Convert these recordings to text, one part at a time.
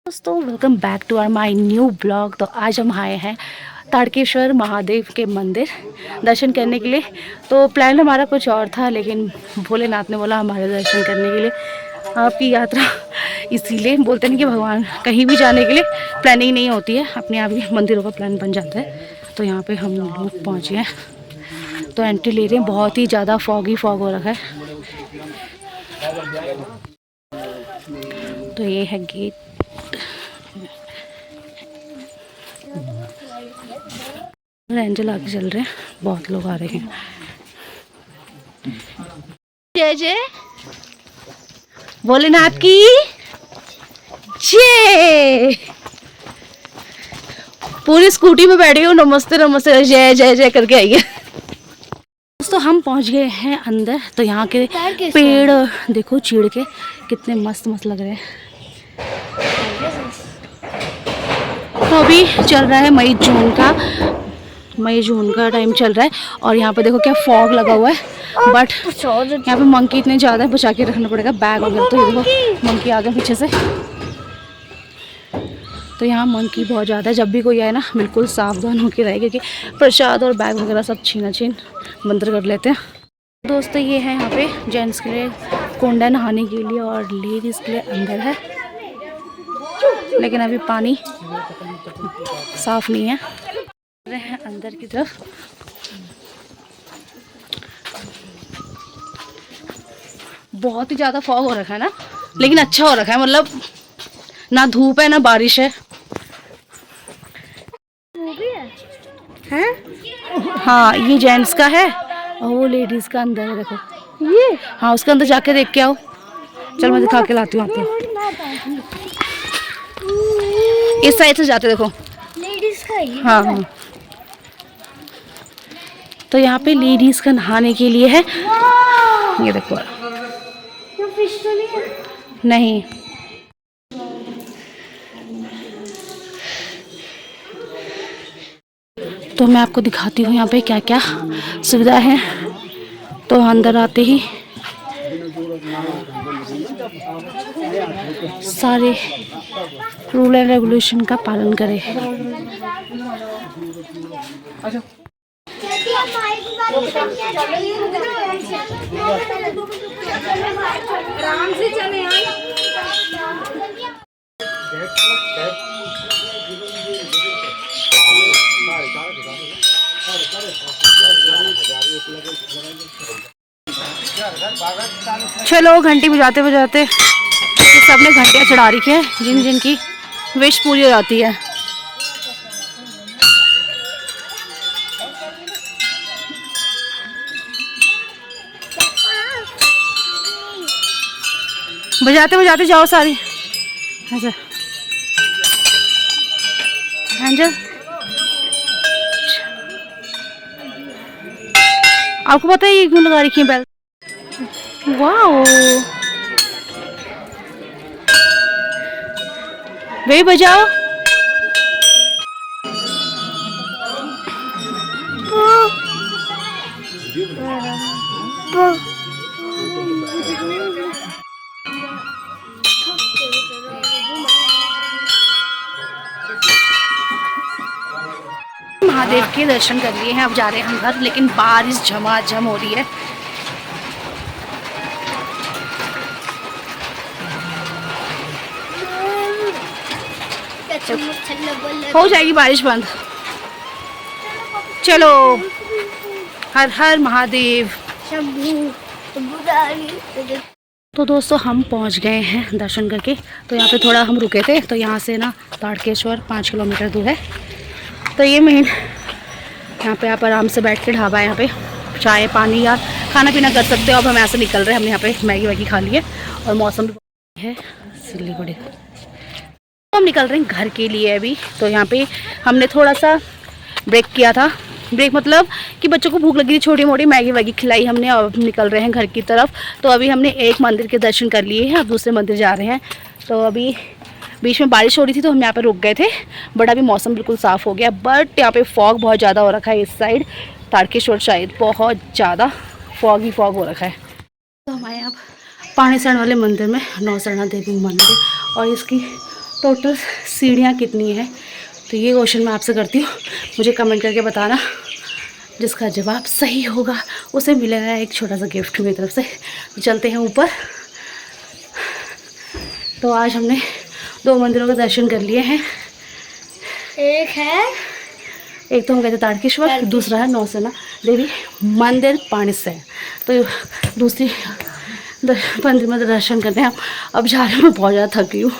दोस्तों welcome back to our my new blog. तो आज हम आए हैं ताड़केश्वर महादेव के मंदिर दर्शन करने के लिए। तो प्लान हमारा कुछ और था, लेकिन भोलेनाथ ने बोला हमारे दर्शन करने के लिए आपकी यात्रा। इसीलिए बोलते हैं कि भगवान कहीं भी जाने के लिए प्लानिंग नहीं होती है, अपने आप ही मंदिरों का प्लान बन जाता है। तो यहाँ पे हम लोग पहुँचे हैं, तो एंट्री ले रहे हैं। बहुत ही ज़्यादा फॉग हो रखा है। तो ये है गेट। एंजल आगे चल रहे हैं, बहुत लोग आ रहे हैं। जय जय भोलेनाथ की जय। पूरी स्कूटी में बैठी हूँ, नमस्ते नमस्ते जय जय जय करके आई है। दोस्तों हम पहुंच गए हैं अंदर। तो यहाँ के पेड़ देखो, चीड़ के कितने मस्त मस्त लग रहे हैं। तो अभी चल रहा है मई जून का टाइम चल रहा है। और यहाँ पे देखो क्या फॉग लगा हुआ है। बट यहाँ पे मंकी इतने ज़्यादा है, बचा के रखना पड़ेगा बैग वगैरह। तो ये देखो मंकी आ गए पीछे से। तो यहाँ मंकी बहुत ज़्यादा है। जब भी कोई आए ना बिल्कुल सावधान होकर रहे, क्योंकि प्रसाद और बैग वगैरह सब छीना बंद कर लेते हैं। दोस्तों ये है यहाँ पे जेंट्स के लिए कुंडा नहाने के लिए, और लेडीज़ के लिए अंदर है, लेकिन अभी पानी साफ नहीं है। रहे हैं अंदर की तरफ। बहुत ही ज़्यादा फॉग हो रखा है ना, लेकिन अच्छा हो रखा है। मतलब ना धूप है ना बारिश है। वो भी है? हाँ ये जेंट्स का है और वो लेडीज का अंदर है। देखो ये, हाँ उसके अंदर जाके देख के आओ। चल मैं दिखा के लाती हूँ आपको। इस साइड से जाते देखो, लेडीज का ही। हाँ हाँ, तो यहाँ पे लेडीज का नहाने के लिए है। ये देखो, फिश तो नहीं है? नहीं। तो मैं आपको दिखाती हूँ यहाँ पे क्या क्या सुविधा है। तो अंदर आते ही सारे रूल एंड रेगुलेशन का पालन करें। आराम से चले। चलो घंटी बजाते बजाते सबने घंटियाँ चढ़ा रखी है, जिन जिन की विश पूरी हो जाती है। बजाते बजाते जाओ सारी। ऐसा एंजल, आपको पता है ये क्यों लगा रखी है बेल? वाओ, वे बजाओ। महादेव के दर्शन कर लिए हैं, अब जा रहे हैं हम घर। लेकिन बारिश झमाझम हो रही है। हो जाएगी बारिश बंद। चलो हर हर महादेव। तो दोस्तों हम पहुंच गए हैं दर्शन करके। तो यहाँ पे थोड़ा हम रुके थे। तो यहाँ से ना ताड़केश्वर 5 किलोमीटर दूर है। तो ये मेन यहाँ पे आप आराम से बैठ के ढाबा है, यहाँ पे चाय पानी या खाना पीना कर सकते हो। अब हम ऐसे निकल रहे हैं, हमने यहाँ पे मैगी वैगी खा ली है और मौसम भी है सिल्लीगुड़ी। तो हम निकल रहे हैं घर के लिए अभी। तो यहाँ पे हमने थोड़ा सा ब्रेक किया था। ब्रेक मतलब कि बच्चों को भूख लगी थी, छोटी मोटी मैगी वैगी खिलाई हमने, और निकल रहे हैं घर की तरफ। तो अभी हमने एक मंदिर के दर्शन कर लिए हैं, अब दूसरे मंदिर जा रहे हैं। तो अभी बीच में बारिश हो रही थी तो हम यहाँ पे रुक गए थे, बट अभी मौसम बिल्कुल साफ़ हो गया। बट यहाँ पे फॉग बहुत ज़्यादा हो रखा है इस साइड, ताड़केश्वर शायद बहुत ज़्यादा फॉग ही फॉग हो रखा है। तो हमारे यहाँ पानीसरण वाले मंदिर में नौसरणा देवी मंदिर, और इसकी टोटल सीढ़ियाँ कितनी है, तो ये क्वेश्चन मैं आपसे करती हूँ, मुझे कमेंट करके बताना। जिसका जवाब सही होगा उसे मिलेगा एक छोटा सा गिफ्ट मेरी तरफ से। तो चलते हैं ऊपर। तो आज हमने 2 मंदिरों के दर्शन कर लिए हैं। एक तो हम गए थे ताड़केश्वर, दूसरा है नौसेना देवी मंदिर पाणिसर। तो दूसरी मंदिर में दर्शन करने हम अब जा रहे हैं। मैं बहुत ज़्यादा थकी हूँ।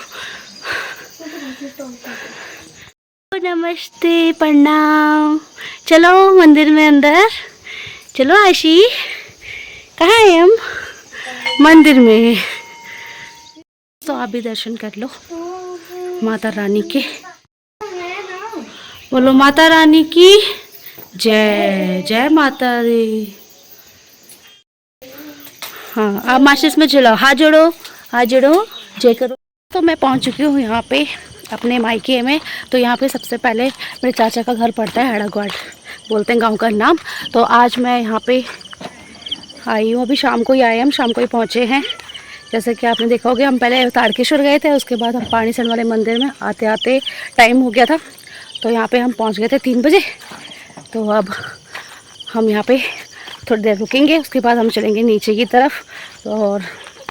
नमस्ते, प्रणाम। चलो मंदिर में अंदर चलो। आशी कहाँ है हम? मंदिर में। तो आप भी दर्शन कर लो माता रानी के। बोलो माता रानी की जय। जय माता दी। हाँ, आप माचिस में चलाओ, हाथ जोड़ो, हाथ जोड़ो, जय करो। तो मैं पहुंच चुकी हूँ यहाँ पे अपने मायके में। तो यहाँ पे सबसे पहले मेरे चाचा का घर पड़ता है, हेड़ागढ़ बोलते हैं गांव का नाम। तो आज मैं यहाँ पे आई हूँ, अभी शाम को ही आए, हम शाम को ही पहुँचे हैं। जैसे कि आपने देखा होगा, हम पहले ताड़केश्वर गए थे, उसके बाद हम पाणिसर वाले मंदिर में आते आते टाइम हो गया था। तो यहाँ पे हम पहुँच गए थे 3 बजे। तो अब हम यहाँ पे थोड़ी देर रुकेंगे, उसके बाद हम चलेंगे नीचे की तरफ। और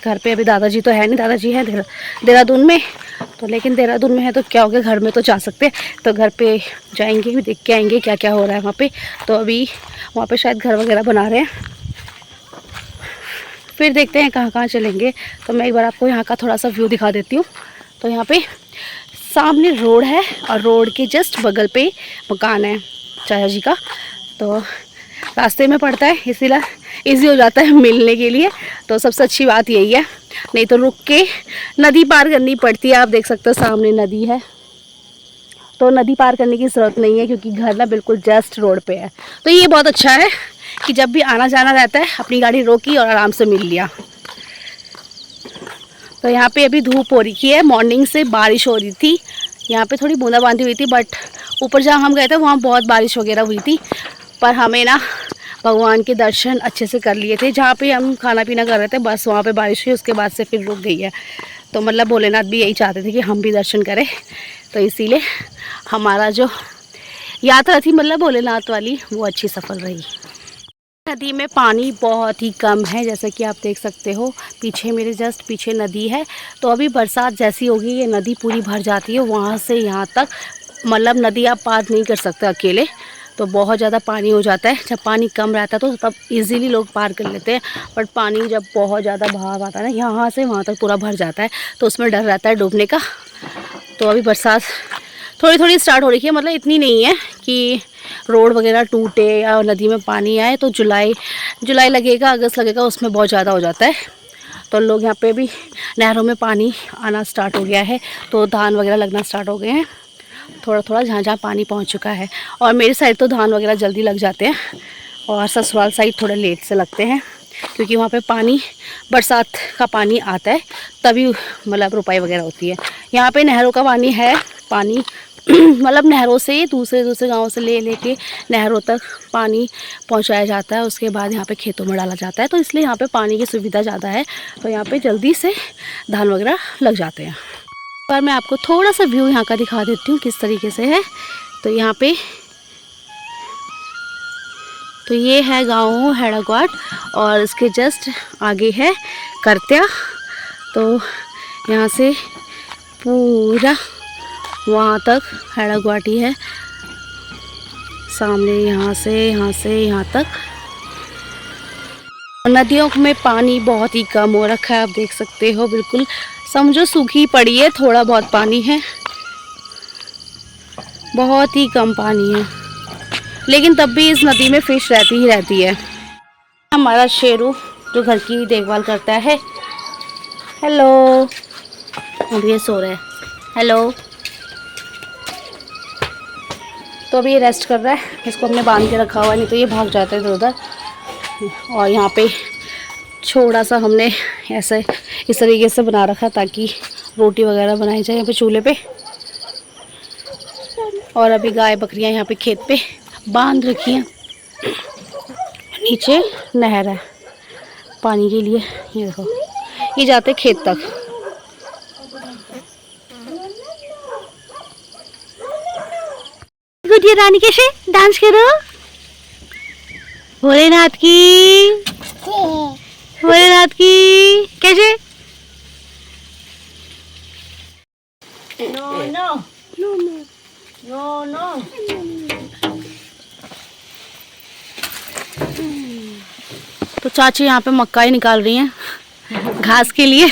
घर पे अभी दादाजी तो है नहीं, दादाजी हैं देहरादून में। तो लेकिन देहरादून में है तो क्या हो गया, घर में तो जा सकते हैं। तो घर पे जाएंगे, भी देख के आएंगे क्या क्या हो रहा है वहाँ पे। तो अभी वहाँ पे शायद घर वगैरह बना रहे हैं, फिर देखते हैं कहाँ कहाँ चलेंगे। तो मैं एक बार आपको यहाँ का थोड़ा सा व्यू दिखा देती हूँ। तो यहाँ पे सामने रोड है और रोड के जस्ट बगल पे मकान है चाचा जी का। तो रास्ते में पड़ता है, इसीलिए ईजी हो जाता है मिलने के लिए। तो सबसे अच्छी बात यही है, नहीं तो रुक के नदी पार करनी पड़ती है। आप देख सकते हो सामने नदी है, तो नदी पार करने की ज़रूरत नहीं है क्योंकि घर ना बिल्कुल जस्ट रोड पे है। तो ये बहुत अच्छा है कि जब भी आना जाना रहता है अपनी गाड़ी रोकी और आराम से मिल लिया। तो यहाँ पे अभी धूप हो रही है, मॉर्निंग से बारिश हो रही थी, यहाँ पे थोड़ी बूंदाबांदी हुई थी। बट ऊपर जहाँ हम गए थे वहाँ बहुत बारिश वगैरह हुई थी। पर हमें ना भगवान के दर्शन अच्छे से कर लिए थे। जहाँ पे हम खाना पीना कर रहे थे बस वहाँ पे बारिश हुई, उसके बाद से फिर रुक गई है। तो मतलब भोलेनाथ भी यही चाहते थे कि हम भी दर्शन करें। तो इसीलिए हमारा जो यात्रा थी मतलब भोलेनाथ वाली, वो अच्छी सफल रही। नदी में पानी बहुत ही कम है, जैसे कि आप देख सकते हो पीछे, मेरे जस्ट पीछे नदी है। तो अभी बरसात जैसी होगी ये नदी पूरी भर जाती है, वहाँ से यहाँ तक मतलब नदी आप पार नहीं कर सकते अकेले। तो बहुत ज़्यादा पानी हो जाता है। जब पानी कम रहता है तो तब इजीली लोग पार कर लेते हैं। बट पानी जब बहुत ज़्यादा बहाव आता है ना, यहाँ से वहाँ तक पूरा भर जाता है, तो उसमें डर रहता है डूबने का। तो अभी बरसात थोड़ी थोड़ी स्टार्ट हो रही है, मतलब इतनी नहीं है कि रोड वगैरह टूटे या नदी में पानी आए। तो जुलाई लगेगा, अगस्त लगेगा, उसमें बहुत ज़्यादा हो जाता है। तो लोग यहाँ पे भी नहरों में पानी आना स्टार्ट हो गया है, तो धान वगैरह लगना स्टार्ट हो गए हैं थोड़ा थोड़ा, जहाँ जहाँ पानी पहुँच चुका है। और मेरे साइड तो धान वगैरह जल्दी लग जाते हैं और ससुराल साइड थोड़े लेट से लगते हैं, क्योंकि वहाँ पे पानी बरसात का पानी आता है तभी मतलब रुपाई वगैरह होती है। यहाँ पे नहरों का पानी है, पानी मतलब नहरों से दूसरे गांवों से ले के नहरों तक पानी पहुंचाया जाता है। उसके बाद यहाँ पे खेतों में डाला जाता है, तो इसलिए यहाँ पे पानी की सुविधा ज़्यादा है। तो यहाँ पे जल्दी से धान वगैरह लग जाते हैं। पर मैं आपको थोड़ा सा व्यू यहाँ का दिखा देती हूँ किस तरीके से है। तो यहाँ पे तो ये है गाँव हेड़ागढ़ और इसके जस्ट आगे है करत्या। तो यहाँ से पूरा वहाँ तक हेड़ागढ़ी है सामने, यहाँ से यहाँ तक। नदियों में पानी बहुत ही कम हो रखा है, आप देख सकते हो, बिल्कुल समझो सूखी पड़ी है, थोड़ा बहुत पानी है, बहुत ही कम पानी है। लेकिन तब भी इस नदी में फिश रहती ही रहती है। हमारा शेरू जो घर की देखभाल करता है, हेलो, अब ये सो रहा है, हेलो। तो अभी ये रेस्ट कर रहा है, इसको हमने बांध के रखा हुआ है, नहीं तो ये भाग जाता है इधर उधर। और यहाँ पे छोटा सा हमने ऐसे इस तरीके से बना रखा ताकि रोटी वगैरह बनाई जाए यहाँ पे चूल्हे पे। और अभी गाय बकरियाँ यहाँ पे खेत पे बांध रखी हैं, नीचे नहर है पानी के लिए। ये देखो ये जाते खेत तक। रानी कैसे डांस करो भोलेनाथ की, भोलेनाथ की कैसे। No no no no no. तो चाची यहाँ पे मक्का ही निकाल रही हैं घास के लिए।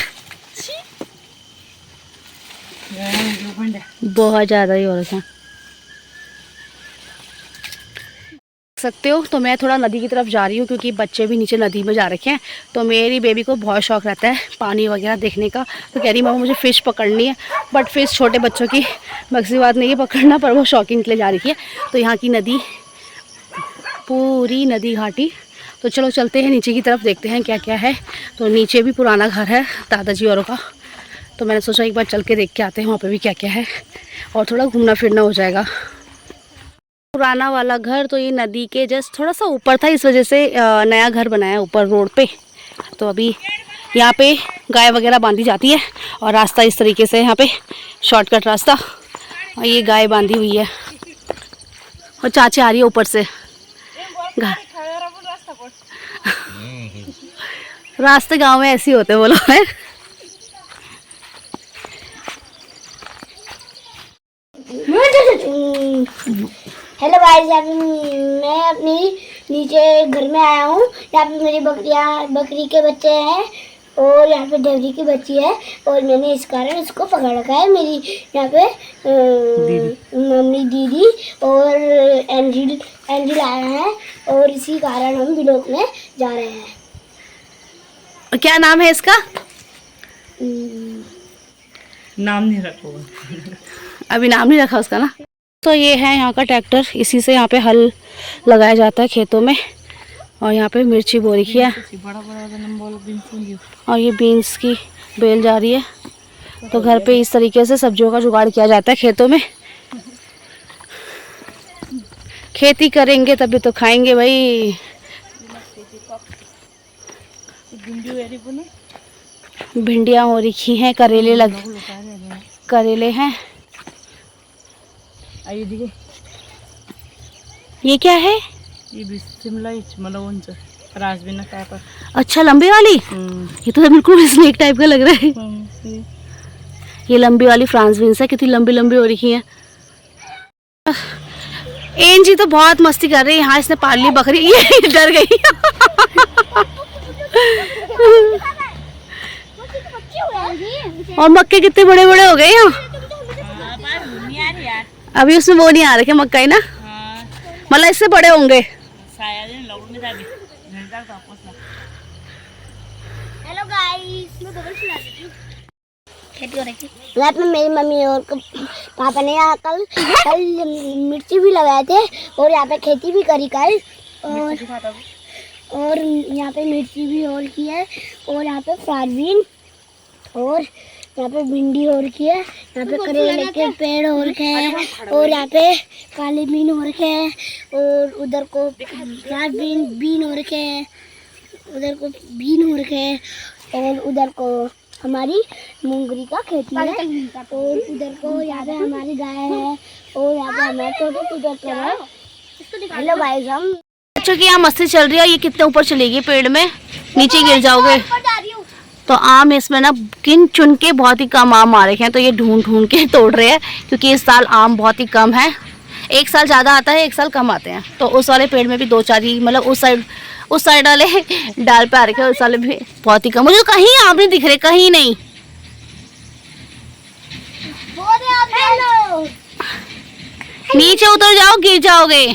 बहुत ज्यादा ही हो रहा है सकते हो। तो मैं थोड़ा नदी की तरफ जा रही हूँ क्योंकि बच्चे भी नीचे नदी में जा रखे हैं। तो मेरी बेबी को बहुत शौक रहता है पानी वगैरह देखने का। तो कह रही मामा मुझे फ़िश पकड़नी है, बट फ़िश छोटे बच्चों की मकसी बात नहीं है पकड़ना, पर वो शौकीन के लिए जा रही है। तो यहाँ की नदी पूरी नदी घाटी। तो चलो चलते हैं नीचे की तरफ, देखते हैं क्या क्या है। तो नीचे भी पुराना घर है दादाजी औरों का, तो मैंने सोचा एक बार चल के देख के आते हैं वहाँ पे भी क्या क्या है, और थोड़ा घूमना फिरना हो जाएगा। पुराना वाला घर तो ये नदी के जस्ट थोड़ा सा ऊपर था, इस वजह से नया घर बनाया ऊपर रोड पे। तो अभी यहाँ पे गाय वगैरह बांधी जाती है और रास्ता इस तरीके से यहाँ पे शॉर्टकट रास्ता, और ये गाय बांधी हुई है और चाची आ रही है ऊपर से। रास्ते गांव में ऐसे ही होते बोलो है। हेलो गाइस, यहाँ पे मैं अपनी नीचे घर में आया हूँ। यहाँ पे मेरी बकरी के बच्चे हैं और यहाँ पे डेवरी की बच्ची है, और मैंने इस कारण इसको पकड़ रखा है। मेरी यहाँ पे मम्मी दीदी और एंजिल आया है, और इसी कारण हम ब्लॉक में जा रहे हैं। क्या नाम है इसका? नाम नहीं रखा अभी नाम नहीं रखा उसका ना। तो ये है यहाँ का ट्रैक्टर, इसी से यहाँ पे हल लगाया जाता है खेतों में। और यहाँ पे मिर्ची बो रखी है और ये बीन्स की बेल जा रही है। तो घर पे इस तरीके से सब्जियों का जुगाड़ किया जाता है खेतों में। खेती करेंगे तभी तो खाएंगे भाई। भिंडियाँ हो रखी हैं, करेले हैं। ये क्या है? ये शिमला मिर्च राजबीना का। अच्छा लंबी वाली। ये तो बिल्कुल स्नेक टाइप का लग रहा है। ये लंबी वाली फ्रांस बीन्स है, कितनी लंबी लंबी हो रखी है। एंजी तो बहुत मस्ती कर रही है। यहाँ इसने पाल ली बकरी, ये डर गई। और मक्के कितने बड़े बड़े हो गए यहाँ। अभी उसमें वो नहीं आ रखे मक्का ही ना, मतलब इससे बड़े होंगे। हेलो गाइस, मैं बबल खिला देती हूँ। खेती हो रही थी यहाँ पे मेरी मम्मी और पापा ने यहाँ कल मिर्ची भी लगाए थे, और यहाँ पे खेती भी करी कल, और यहाँ पे मिर्ची भी हो रखी है, और यहाँ पे फ्रांसबीन, और यहाँ पे भिंडी हो रखी है, यहाँ पे करेले के पेड़ हो रखे हैं, और यहाँ पे काले बीन हो रखे हैं, और उधर को बीन हो रखे हैं, उधर को बीन हो रखे हैं, और उधर को हमारी मूंगरी का खेती है, और उधर को यहाँ पे हमारी गाय है, और यहाँ पे हमारे छोटे छोटे है। हेलो गाइस, हम बच्चों की यहाँ मस्ती चल रही है। ये कितने ऊपर चलेगी पेड़ में, नीचे गिर जाओगे। तो आम इसमें ना गिन चुन के बहुत ही कम आम आ रखे हैं, तो ये ढूंढ ढूंढ के तोड़ रहे हैं क्योंकि इस साल आम बहुत ही कम है। एक साल ज़्यादा आता है, एक साल कम आते हैं। तो उस वाले पेड़ में भी दो चार ही, मतलब उस साइड वाले डाल पे आ रखे हैं, उस वाले भी बहुत ही कम। मुझे कहीं आम नहीं दिख रहे, कहीं नहीं। नीचे उतर जाओ, गिर जाओगे।